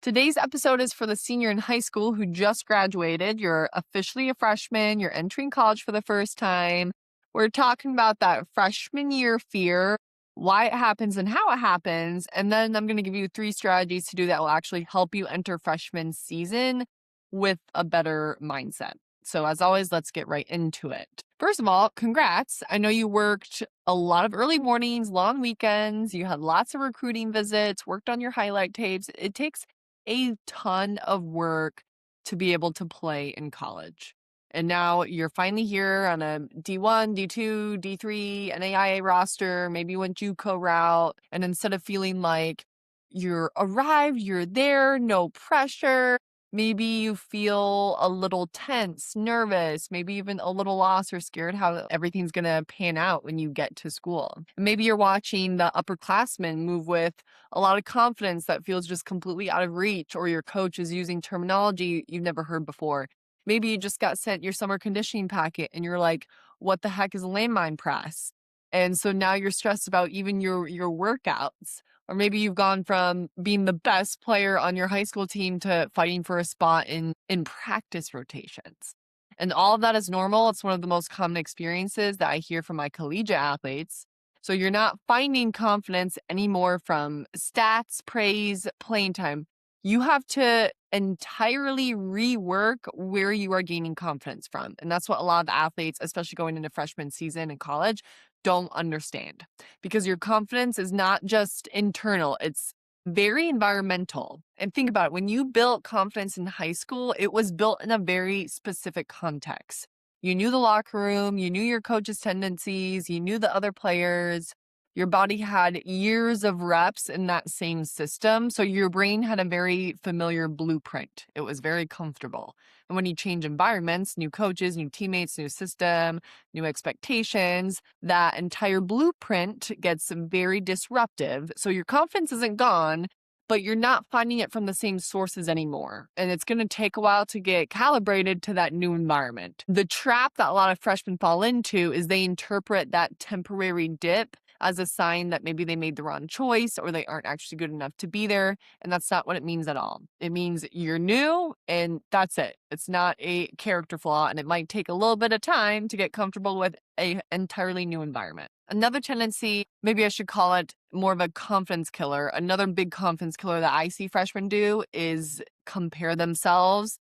Today's episode is for the senior in high school who just graduated. You're officially a freshman, you're entering college for the first time. We're talking about that freshman year fear, why it happens and how it happens. And then I'm going to give you 3 strategies to do that will actually help you enter freshman season with a better mindset. So, as always, let's get right into it. First of all, congrats. I know you worked a lot of early mornings, long weekends, you had lots of recruiting visits, worked on your highlight tapes. It takes a ton of work to be able to play in college. And now you're finally here on a D1, D2, D3, NAIA roster. Maybe you went JUCO route. And instead of feeling like you're arrived, you're there, no pressure, maybe you feel a little tense, nervous, maybe even a little lost or scared how everything's going to pan out when you get to school. Maybe you're watching the upperclassmen move with a lot of confidence that feels just completely out of reach, or your coach is using terminology you've never heard before. Maybe you just got sent your summer conditioning packet and you're like, what the heck is a landmine press? And so now you're stressed about even your workouts. Or maybe you've gone from being the best player on your high school team to fighting for a spot in practice rotations. And all of that is normal. It's one of the most common experiences that I hear from my collegiate athletes. So you're not finding confidence anymore from stats, praise, playing time. You have to entirely rework where you are gaining confidence from. And that's what a lot of athletes, especially going into freshman season in college, don't understand. Because your confidence is not just internal, it's very environmental. And think about it, when you built confidence in high school, it was built in a very specific context. You knew the locker room, you knew your coach's tendencies, you knew the other players. Your body had years of reps in that same system. So your brain had a very familiar blueprint. It was very comfortable. And when you change environments, new coaches, new teammates, new system, new expectations, that entire blueprint gets very disruptive. So your confidence isn't gone, but you're not finding it from the same sources anymore. And it's going to take a while to get calibrated to that new environment. The trap that a lot of freshmen fall into is they interpret that temporary dip as a sign that maybe they made the wrong choice or they aren't actually good enough to be there. And that's not what it means at all. It means you're new and that's it. It's not a character flaw, and it might take a little bit of time to get comfortable with an entirely new environment. Another tendency, maybe I should call it more of a confidence killer. Another big confidence killer that I see freshmen do is compare themselves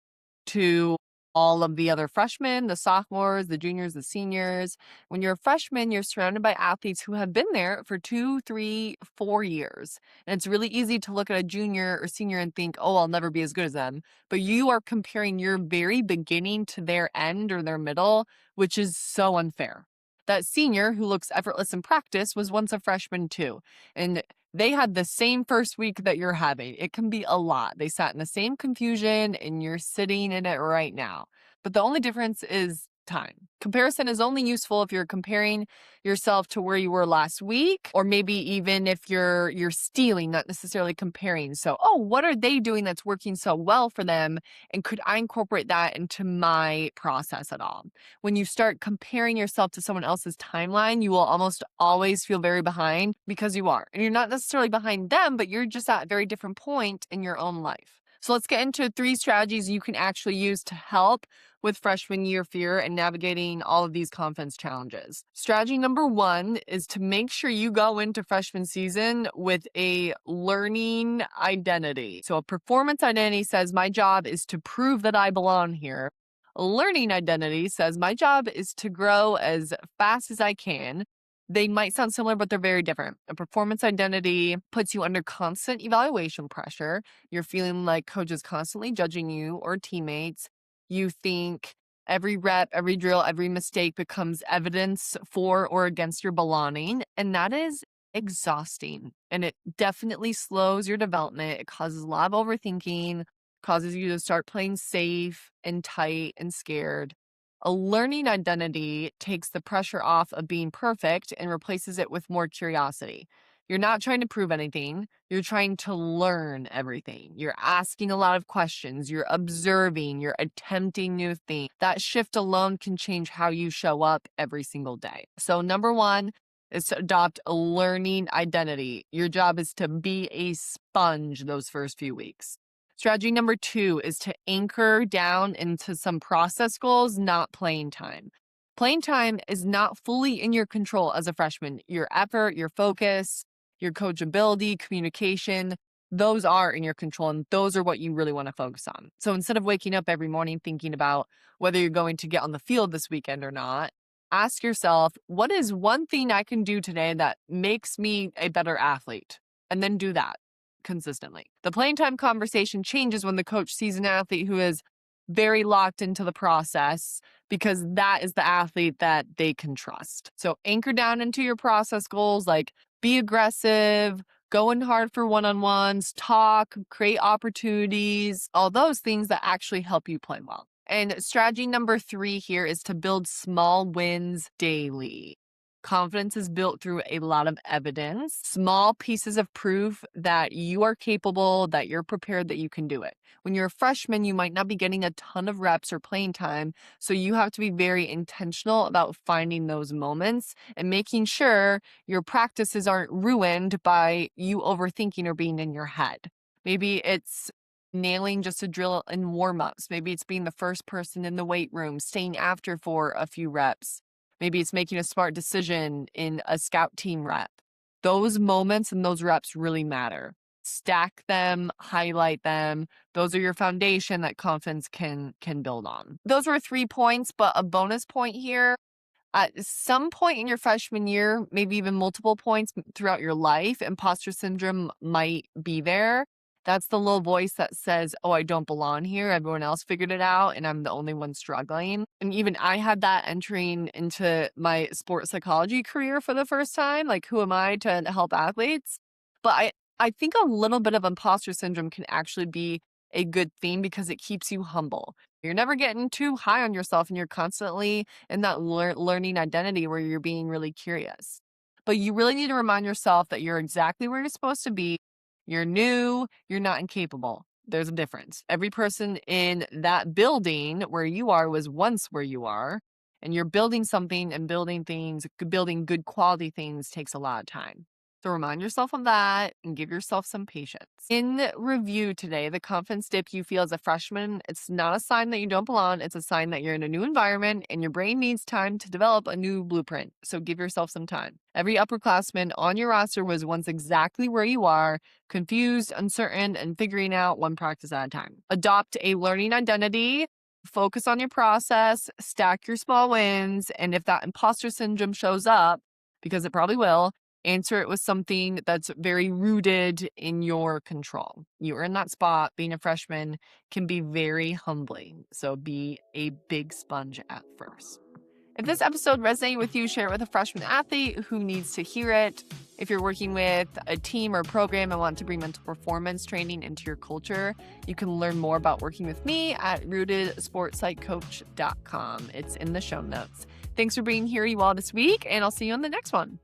to all of the other freshmen, the sophomores, the juniors, the seniors. When you're a freshman, you're surrounded by athletes who have been there for 2, 3, 4 years. And it's really easy to look at a junior or senior and think, oh, I'll never be as good as them. But you are comparing your very beginning to their end or their middle, which is so unfair. That senior who looks effortless in practice was once a freshman too. And they had the same first week that you're having. It can be a lot. They sat in the same confusion and you're sitting in it right now. But the only difference is time. Comparison is only useful if you're comparing yourself to where you were last week, or maybe even if you're stealing, not necessarily comparing. So, oh, what are they doing that's working so well for them? And could I incorporate that into my process at all? When you start comparing yourself to someone else's timeline, you will almost always feel very behind because you are. And you're not necessarily behind them, but you're just at a very different point in your own life. So let's get into 3 strategies you can actually use to help with freshman year fear and navigating all of these confidence challenges. Strategy number 1 is to make sure you go into freshman season with a learning identity. So a performance identity says my job is to prove that I belong here. A learning identity says my job is to grow as fast as I can. They might sound similar, but they're very different. A performance identity puts you under constant evaluation pressure. You're feeling like coach is constantly judging you or teammates. You think every rep, every drill, every mistake becomes evidence for or against your belonging. And that is exhausting. And it definitely slows your development. It causes a lot of overthinking, causes you to start playing safe and tight and scared. A learning identity takes the pressure off of being perfect and replaces it with more curiosity. You're not trying to prove anything. You're trying to learn everything. You're asking a lot of questions. You're observing. You're attempting new things. That shift alone can change how you show up every single day. So number 1 is to adopt a learning identity. Your job is to be a sponge those first few weeks. Strategy number 2 is to anchor down into some process goals, not playing time. Playing time is not fully in your control as a freshman. Your effort, your focus, your coachability, communication, those are in your control, and those are what you really want to focus on. So instead of waking up every morning thinking about whether you're going to get on the field this weekend or not, ask yourself, what is one thing I can do today that makes me a better athlete? And then do that consistently. The playing time conversation changes when the coach sees an athlete who is very locked into the process, because that is the athlete that they can trust. So anchor down into your process goals, like be aggressive, going hard for one-on-ones, talk, create opportunities, all those things that actually help you play well. And strategy number 3 here is to build small wins daily. Confidence is built through a lot of evidence, small pieces of proof that you are capable, that you're prepared, that you can do it. When you're a freshman, you might not be getting a ton of reps or playing time, so you have to be very intentional about finding those moments and making sure your practices aren't ruined by you overthinking or being in your head. Maybe it's nailing just a drill in warm-ups. Maybe it's being the first person in the weight room, staying after for a few reps. Maybe it's making a smart decision in a scout team rep. Those moments and those reps really matter. Stack them, highlight them. Those are your foundation that confidence can build on. Those were 3 points, but a bonus point here. At some point in your freshman year, maybe even multiple points throughout your life, imposter syndrome might be there. That's the little voice that says, oh, I don't belong here. Everyone else figured it out and I'm the only one struggling. And even I had that entering into my sports psychology career for the first time. Like, who am I to help athletes? But I think a little bit of imposter syndrome can actually be a good thing because it keeps you humble. You're never getting too high on yourself and you're constantly in that learning identity where you're being really curious. But you really need to remind yourself that you're exactly where you're supposed to be. You're new, you're not incapable. There's a difference. Every person in that building where you are was once where you are, and you're building something, and building things, building good quality things takes a lot of time. So remind yourself of that and give yourself some patience. In review today, the confidence dip you feel as a freshman, it's not a sign that you don't belong. It's a sign that you're in a new environment and your brain needs time to develop a new blueprint. So give yourself some time. Every upperclassman on your roster was once exactly where you are, confused, uncertain, and figuring out one practice at a time. Adopt a learning identity. Focus on your process, stack your small wins, and if that imposter syndrome shows up, because it probably will, answer it with something that's very rooted in your control. You are in that spot. Being a freshman can be very humbling. So be a big sponge at first. If this episode resonated with you, share it with a freshman athlete who needs to hear it. If you're working with a team or program and want to bring mental performance training into your culture, you can learn more about working with me at rootedsportspsychcoach.com. It's in the show notes. Thanks for being here, you all, this week, and I'll see you on the next one.